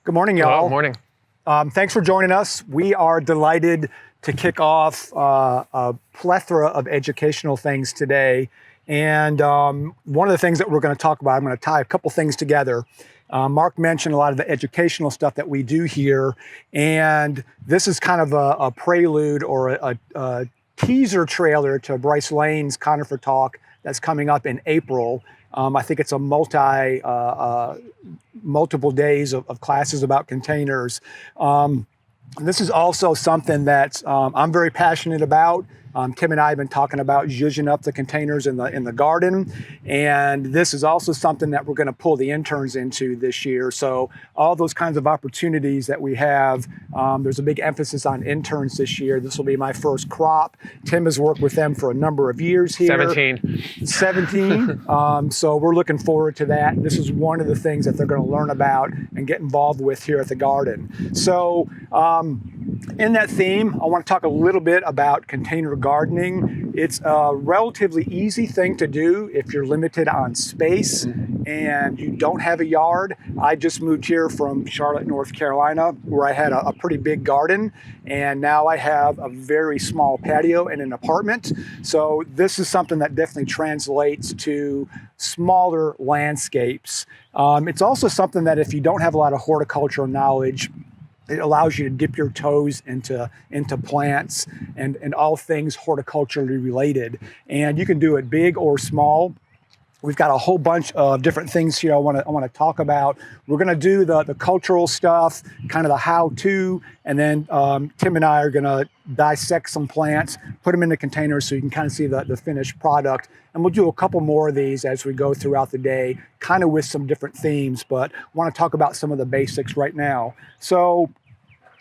Good morning, y'all. Good morning. Thanks for joining us. We are delighted to kick off a plethora of educational things today. And one of the things that we're going to talk about, I'm going to tie a couple things together. Mark mentioned a lot of the educational stuff that we do here. And this is kind of a prelude or a teaser trailer to Bryce Lane's Conifer Talk that's coming up in April. I think it's a multiple days of classes about containers. This is also something that I'm very passionate about. Tim and I have been talking about zhuzhing up the containers in the garden, and this is also something that we're going to pull the interns into this year. So all those kinds of opportunities that we have, there's a big emphasis on interns this year. This will be my first crop. Tim has worked with them for a number of years here. 17. So we're looking forward to that. This is one of the things that they're going to learn about and get involved with here at the garden. So in that theme, I want to talk a little bit about container gardening. It's a relatively easy thing to do if you're limited on space and you don't have a yard. I just moved here from Charlotte, North Carolina, where I had a pretty big garden, and now I have a very small patio in an apartment. So this is something that definitely translates to smaller landscapes. It's also something that if you don't have a lot of horticultural knowledge, it allows you to dip your toes into plants and all things horticulturally related. And you can do it big or small. We've got a whole bunch of different things here I want to talk about. We're going to do the cultural stuff, kind of the how-to, and then Tim and I are going to dissect some plants, put them into containers so you can kind of see the finished product. And we'll do a couple more of these as we go throughout the day, kind of with some different themes, but I want to talk about some of the basics right now. So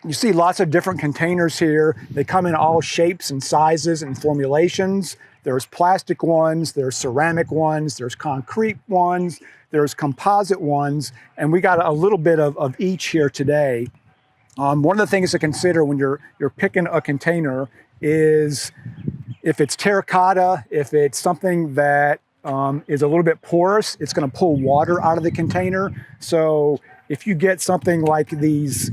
you see lots of different containers here. They come in all shapes and sizes and formulations. There's plastic ones, there's ceramic ones, there's concrete ones, there's composite ones, and we got a little bit of each here today. One of the things to consider when you're picking a container is if it's terracotta, if it's something that is a little bit porous, it's going to pull water out of the container. So if you get something like these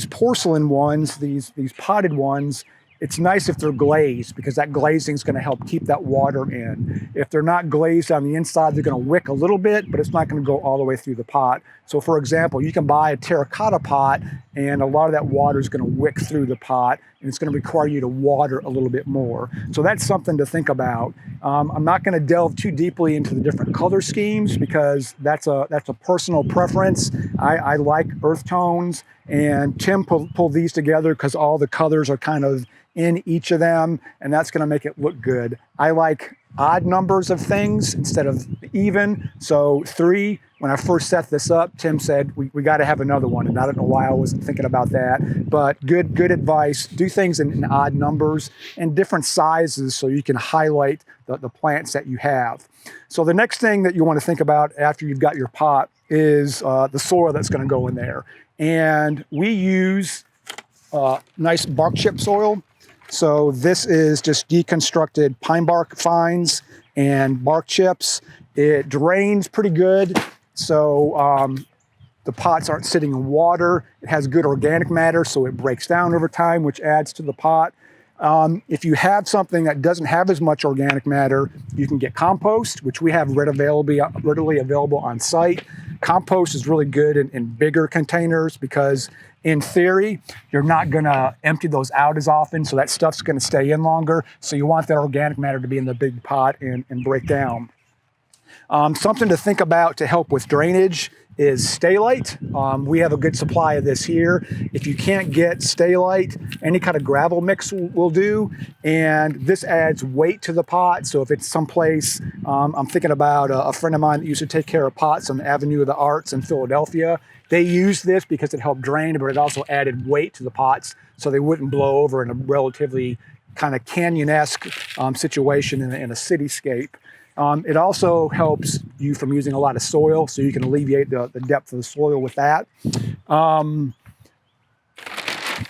porcelain ones, these potted ones, it's nice if they're glazed because that glazing is going to help keep that water in. If they're not glazed on the inside, they're going to wick a little bit, but it's not going to go all the way through the pot. So for example, you can buy a terracotta pot and a lot of that water is going to wick through the pot and it's going to require you to water a little bit more. So that's something to think about. I'm not going to delve too deeply into the different color schemes because that's a personal preference. I like earth tones, and Tim pulled these together because all the colors are kind of in each of them, and that's going to make it look good. I like odd numbers of things instead of even. So 3, when I first set this up, Tim said, we got to have another one. And I don't know why I wasn't thinking about that, but good advice. Do things in odd numbers and different sizes so you can highlight the plants that you have. So the next thing that you want to think about after you've got your pot is the soil that's going to go in there. And we use nice bark chip soil. So this is just deconstructed pine bark fines and bark chips. It drains pretty good, so the pots aren't sitting in water. It has good organic matter, so it breaks down over time, which adds to the pot. If you have something that doesn't have as much organic matter, you can get compost, which we have readily available on site. Compost is really good in bigger containers because in theory, you're not going to empty those out as often, so that stuff's going to stay in longer. So you want that organic matter to be in the big pot and break down. Something to think about to help with drainage is staylight. We have a good supply of this here. If you can't get staylight, any kind of gravel mix will do, and this adds weight to the pot. So if it's someplace, I'm thinking about a friend of mine that used to take care of pots on the Avenue of the Arts in Philadelphia. They used this because it helped drain, but it also added weight to the pots so they wouldn't blow over in a relatively kind of canyon-esque situation in a cityscape. It also helps you from using a lot of soil, so you can alleviate the depth of the soil with that.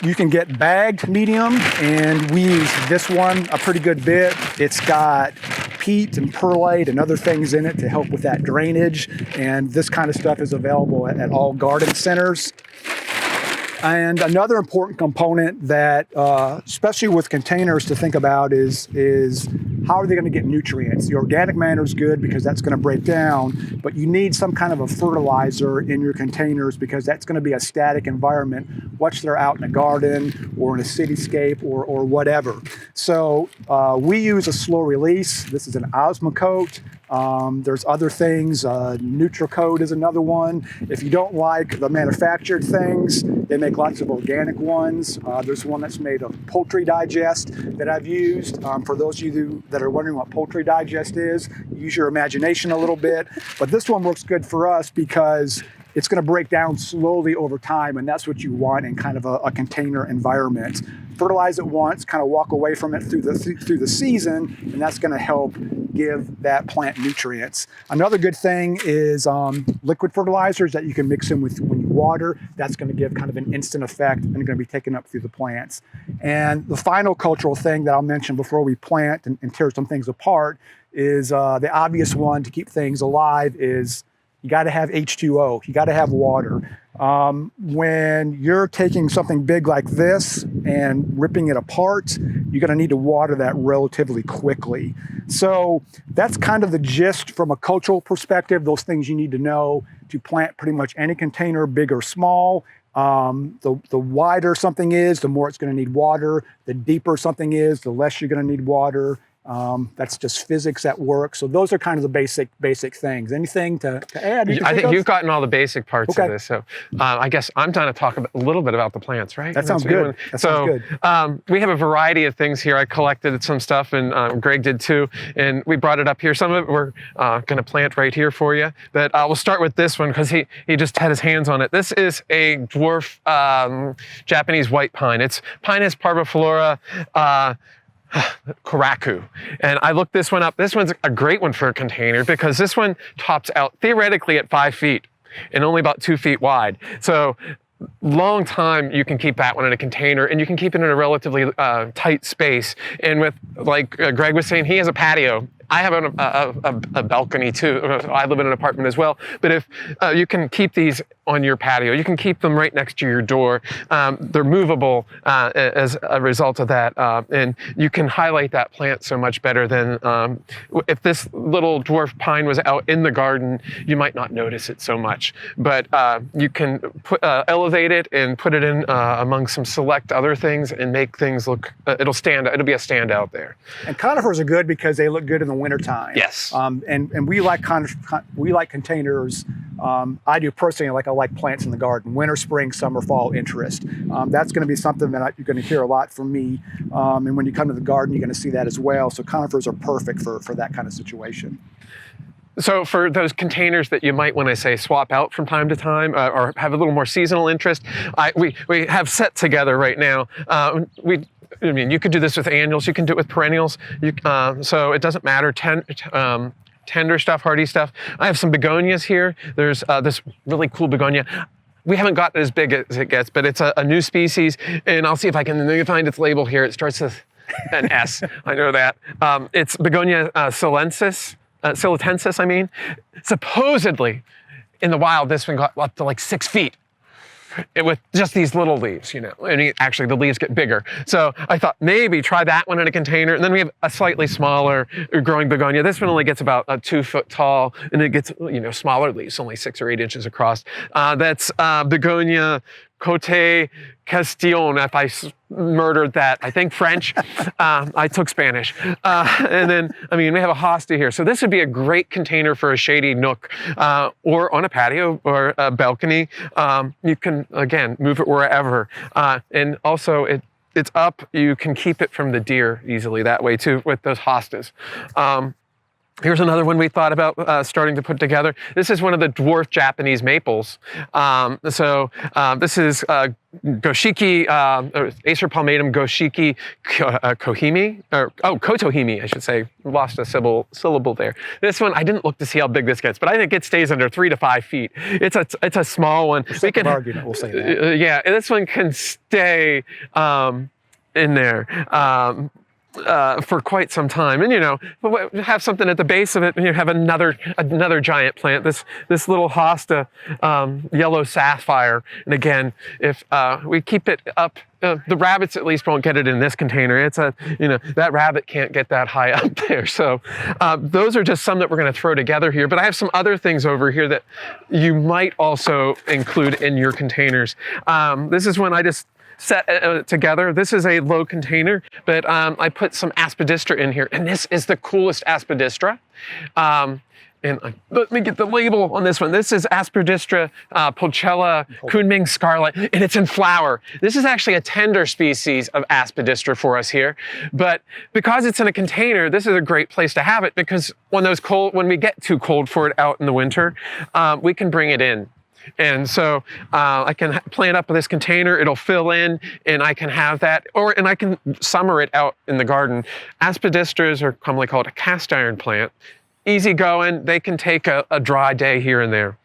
You can get bagged medium, and we use this one a pretty good bit. It's got peat and perlite and other things in it to help with that drainage, and this kind of stuff is available at all garden centers. And another important component that, especially with containers to think about is how are they going to get nutrients? The organic matter is good because that's going to break down, but you need some kind of a fertilizer in your containers because that's going to be a static environment, whether they're out in a garden or in a cityscape or whatever. So we use a slow release. This is an Osmocote. There's other things. NutriCode is another one. If you don't like the manufactured things, they make lots of organic ones. There's one that's made of Poultry Digest that I've used. For those of you that are wondering what Poultry Digest is, use your imagination a little bit. But this one works good for us because it's going to break down slowly over time, and that's what you want in kind of a container environment. Fertilize it once, kind of walk away from it through the season, and that's going to help give that plant nutrients. Another good thing is liquid fertilizers that you can mix in with when you water. That's going to give kind of an instant effect and going to be taken up through the plants. And the final cultural thing that I'll mention before we plant and tear some things apart is the obvious one to keep things alive is you got to have H2O. You got to have water. When you're taking something big like this and ripping it apart, you're going to need to water that relatively quickly. So that's kind of the gist from a cultural perspective, those things you need to know to plant pretty much any container, big or small. The wider something is, the more it's going to need water. The deeper something is, the less you're going to need water. That's just physics at work. So those are kind of the basic things. Anything to add? I think you've gotten all the basic parts of this. So I guess I'm trying to talk a little bit about the plants, right? That sounds good. We have a variety of things here. I collected some stuff, and Greg did too. And we brought it up here. Some of it we're going to plant right here for you. But we'll start with this one because he just had his hands on it. This is a dwarf Japanese white pine. It's Pinus parviflora Karaku. And I looked this one up. This one's a great one for a container because this one tops out theoretically at 5 feet and only about 2 feet wide. So long time you can keep that one in a container, and you can keep it in a relatively tight space. And with, like Greg was saying, he has a patio. I have a balcony too. I live in an apartment as well. But if you can keep these on your patio, you can keep them right next to your door. They're movable as a result of that. And you can highlight that plant so much better than if this little dwarf pine was out in the garden, you might not notice it so much. But you can elevate it and put it in among some select other things and make things look, it'll be a standout there. And conifers are good because they look good in the wintertime. Yes. And we like containers. I do personally, I like plants in the garden, winter, spring, summer, fall interest. That's going to be something that you're going to hear a lot from me. And when you come to the garden, you're going to see that as well. So conifers are perfect for that kind of situation. So for those containers that you might want to say swap out from time to time or have a little more seasonal interest, we have set together right now. You could do this with annuals, you can do it with perennials. So it doesn't matter, tender stuff, hardy stuff. I have some begonias here. There's this really cool begonia. We haven't got as big as it gets, but it's a new species, and I'll see if I can find its label here. It starts with an S, I know that. It's Begonia silensis. Silatensis, I mean. Supposedly, in the wild, this one got up to like 6 feet with just these little leaves, and actually the leaves get bigger. So I thought maybe try that one in a container. And then we have a slightly smaller growing begonia. This one only gets about 2 foot tall, and it gets, smaller leaves, only 6 or 8 inches across. That's Begonia Cote Castillon, if I murdered that, I think French. I took Spanish. And then, we have a hosta here. So this would be a great container for a shady nook or on a patio or a balcony. You can, again, move it wherever. And also, it's up. You can keep it from the deer easily that way, too, with those hostas. Here's another one we thought about starting to put together. This is one of the dwarf Japanese maples. This is Goshiki, Acer palmatum Goshiki Kohimi, Kotohimi, I should say. Lost a syllable there. This one, I didn't look to see how big this gets, but I think it stays under 3 to 5 feet. It's a small one. We can argument, we'll say that. Yeah, this one can stay in there. for quite some time. And have something at the base of it, and you have another giant plant. This little hosta, yellow sapphire. And again, if we keep it up, the rabbits at least won't get it in this container. It's that rabbit can't get that high up there. So those are just some that we're going to throw together here. But I have some other things over here that you might also include in your containers. This is one I just set together. This is a low container, but I put some aspidistra in here, and this is the coolest aspidistra. And let me get the label on this one. This is Aspidistra Pulchella Kunming Scarlet, and it's in flower. This is actually a tender species of Aspidistra for us here, but because it's in a container, this is a great place to have it, because when we get too cold for it out in the winter, we can bring it in. And so I can plant up this container, it'll fill in, and I can have that, and I can summer it out in the garden. Aspidistras are commonly called a cast iron plant. Easy going, they can take a dry day here and there.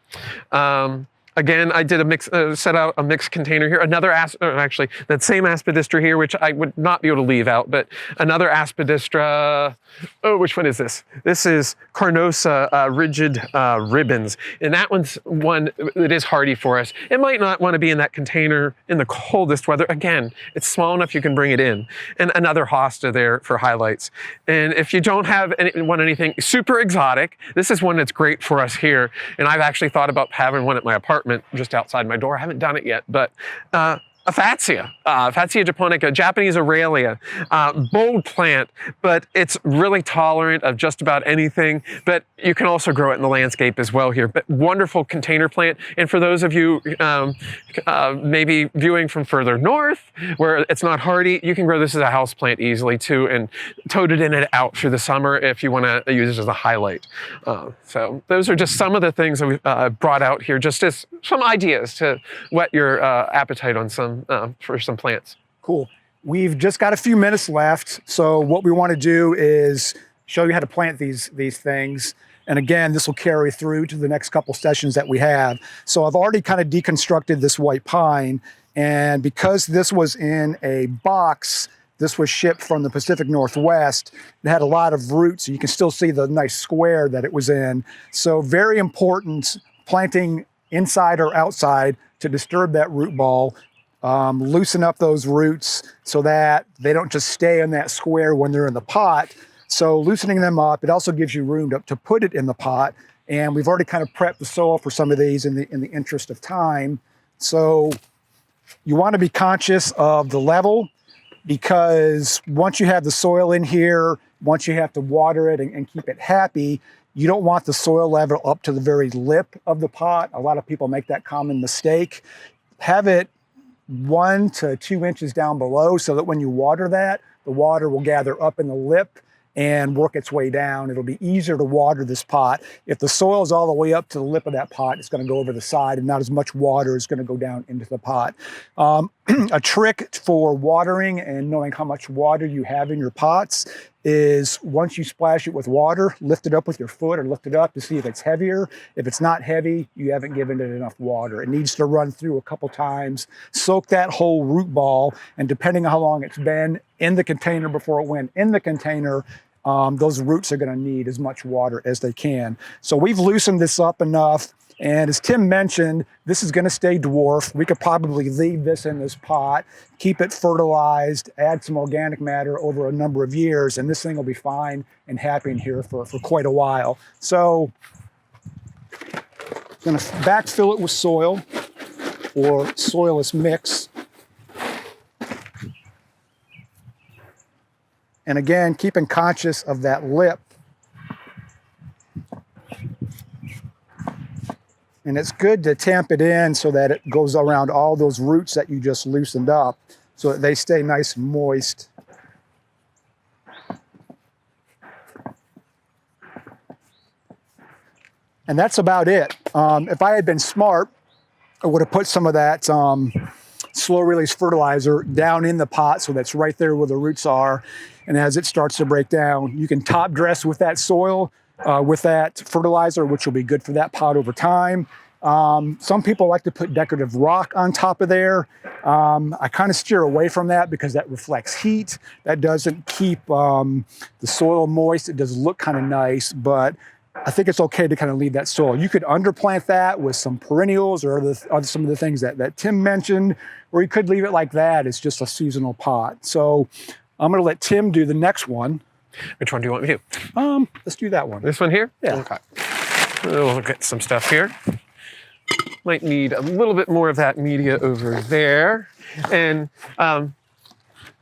Again, I did set out a mixed container here. Actually, that same aspidistra here, which I would not be able to leave out, but another aspidistra. Oh, which one is this? This is Carnosa rigid ribbons. And that one's one that is hardy for us. It might not want to be in that container in the coldest weather. Again, it's small enough you can bring it in. And another hosta there for highlights. And if you don't want anything super exotic, this is one that's great for us here. And I've actually thought about having one at my apartment just outside my door. I haven't done it yet, but Aphasia japonica, Japanese Aurelia, bold plant, but it's really tolerant of just about anything, but you can also grow it in the landscape as well here. But wonderful container plant. And for those of you maybe viewing from further north where it's not hardy, you can grow this as a house plant easily too, and tote it in and out through the summer if you want to use it as a highlight. So those are just some of the things that we've brought out here, just as some ideas to whet your appetite on for some plants. Cool. We've just got a few minutes left. So what we want to do is show you how to plant these things. And again, this will carry through to the next couple sessions that we have. So I've already kind of deconstructed this white pine. And because this was in a box, this was shipped from the Pacific Northwest. It had a lot of roots. So you can still see the nice square that it was in. So very important, planting inside or outside to disturb that root ball. Loosen up those roots so that they don't just stay in that square when they're in the pot. So loosening them up, it also gives you room to put it in the pot. And we've already kind of prepped the soil for some of these in the interest of time. So you want to be conscious of the level, because once you have the soil in here, once you have to water it and keep it happy, you don't want the soil level up to the very lip of the pot. A lot of people make that common mistake. Have it 1 to 2 inches down below, so that when you water that, the water will gather up in the lip and work its way down. It'll be easier to water this pot. If the soil is all the way up to the lip of that pot, it's going to go over the side, and not as much water is going to go down into the pot. A trick for watering and knowing how much water you have in your pots is, once you splash it with water, lift it up with your foot or lift it up to see if it's heavier. If it's not heavy, you haven't given it enough water. It needs to run through a couple times, soak that whole root ball, and depending on how long it's been in the container before it went in the container, those roots are going to need as much water as they can. So we've loosened this up enough. And as Tim mentioned, this is going to stay dwarf. We could probably leave this in this pot, keep it fertilized, add some organic matter over a number of years, and this thing will be fine and happy in here for quite a while. So I'm going to backfill it with soil or soilless mix. And again, keeping conscious of that lip. And it's good to tamp it in so that it goes around all those roots that you just loosened up, so that they stay nice and moist. And that's about it. If I had been smart, I would have put some of that slow release fertilizer down in the pot, so that's right there where the roots are. And as it starts to break down, you can top dress with that soil, with that fertilizer, which will be good for that pot over time. Some people like to put decorative rock on top of there. I kind of steer away from that because that reflects heat. That doesn't keep the soil moist. It does look kind of nice, but I think it's okay to kind of leave that soil. You could underplant that with some perennials or some of the things that Tim mentioned, or you could leave it like that. It's just a seasonal pot. So I'm going to let Tim do the next one. Which one do you want me to do? Let's do that one. This one here? Yeah. Okay. We'll get some stuff here. Might need a little bit more of that media over there. And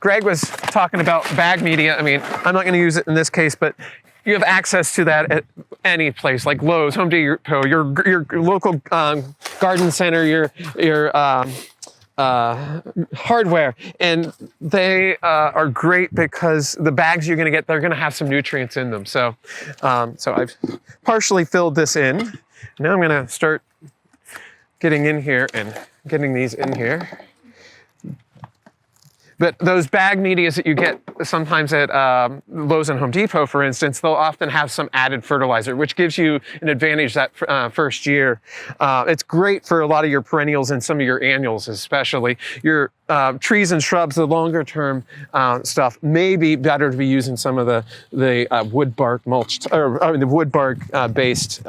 Greg was talking about bag media. I mean, I'm not going to use it in this case, but you have access to that at any place, like Lowe's, Home Depot, your local garden center, your hardware, and they are great because the bags you're going to get, they're going to have some nutrients in them. So, so I've partially filled this in. Now I'm going to start getting in here and getting these in here. But those bag medias that you get sometimes at Lowe's and Home Depot, for instance, they'll often have some added fertilizer, which gives you an advantage that first year. It's great for a lot of your perennials and some of your annuals especially. Your trees and shrubs, the longer term stuff, may be better to be using some of the wood bark mulched, or the wood bark based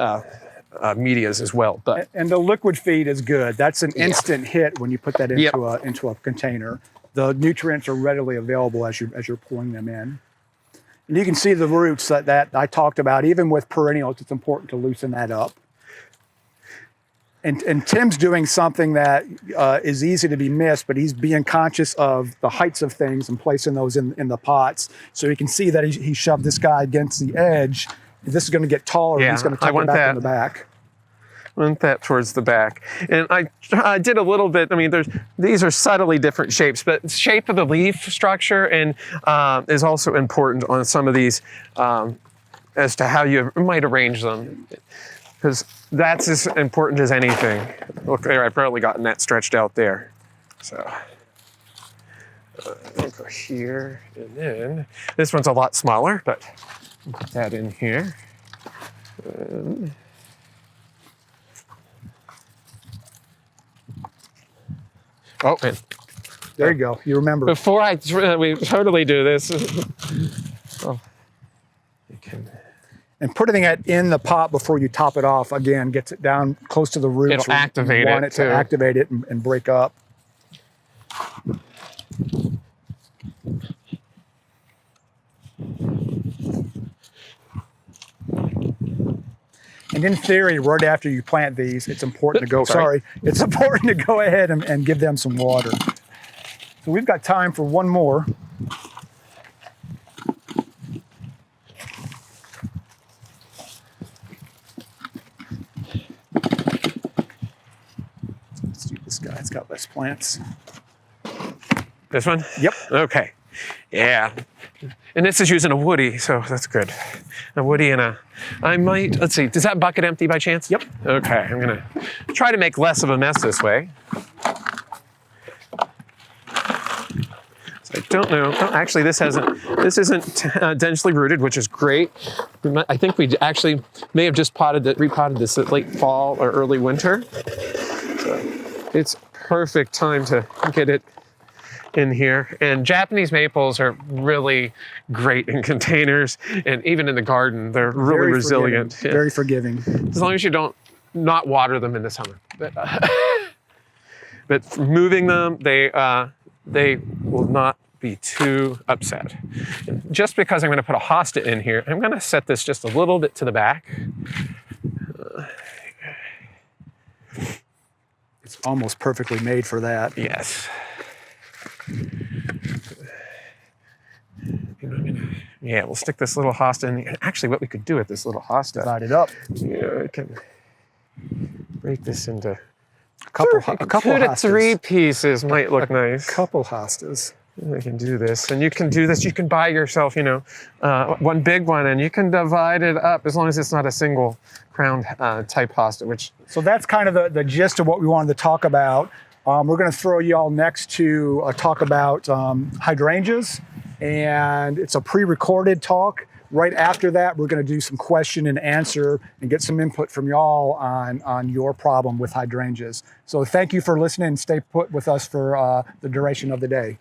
medias as well. But and the liquid feed is good. That's an instant hit when you put that into a container. The nutrients are readily available as you're pulling them in. And you can see the roots that I talked about. Even with perennials, it's important to loosen that up. And Tim's doing something that is easy to be missed, but he's being conscious of the heights of things and placing those in the pots. So you can see that he shoved this guy against the edge. This is going to get taller. Yeah, he's going to tuck it back in the back. Went that towards the back. And I did a little bit, I mean, these are subtly different shapes, but shape of the leaf structure and is also important on some of these as to how you might arrange them. Because that's as important as anything. Look there, I've probably gotten that stretched out there. So I'll go here, and then this one's a lot smaller, but put that in here. Oh, and there you go. You remember. Before we totally do this. Oh, you can. And putting it in the pot before you top it off, again, gets it down close to the roots. It'll activate it. You want it to activate it and break up. And in theory, right after you plant these, it's important to go, it's important to go ahead and give them some water. So we've got time for one more. Let's do this guy, it's got less plants. This one? Yep. Okay. Yeah. And this is using a woody, so that's good. A woody and let's see, is that bucket empty by chance? Yep. Okay, I'm gonna try to make less of a mess this way. So I don't know, actually this isn't densely rooted, which is great. I think we actually may have just repotted this at late fall or early winter. So it's perfect time to get it in here. And Japanese maples are really great in containers, and even in the garden, they're really very resilient. Forgiving. Very forgiving. As long as you don't not water them in the summer. But moving them, they will not be too upset. And just because I'm going to put a hosta in here, I'm going to set this just a little bit to the back. It's almost perfectly made for that. Yes. Yeah, we'll stick this little hosta in. Actually, what we could do with this little hosta, divide it up. Yeah, I can break this into a couple 2 to 3 pieces. Might look nice. A couple hostas. I can do this, and you can do this. You can buy yourself, one big one, and you can divide it up as long as it's not a single crown type hosta. Which so that's kind of the gist of what we wanted to talk about. We're going to throw y'all next to talk about hydrangeas. and it's a pre-recorded talk. Right after that, we're going to do some question and answer and get some input from y'all on your problem with hydrangeas. So thank you for listening, and stay put with us for the duration of the day.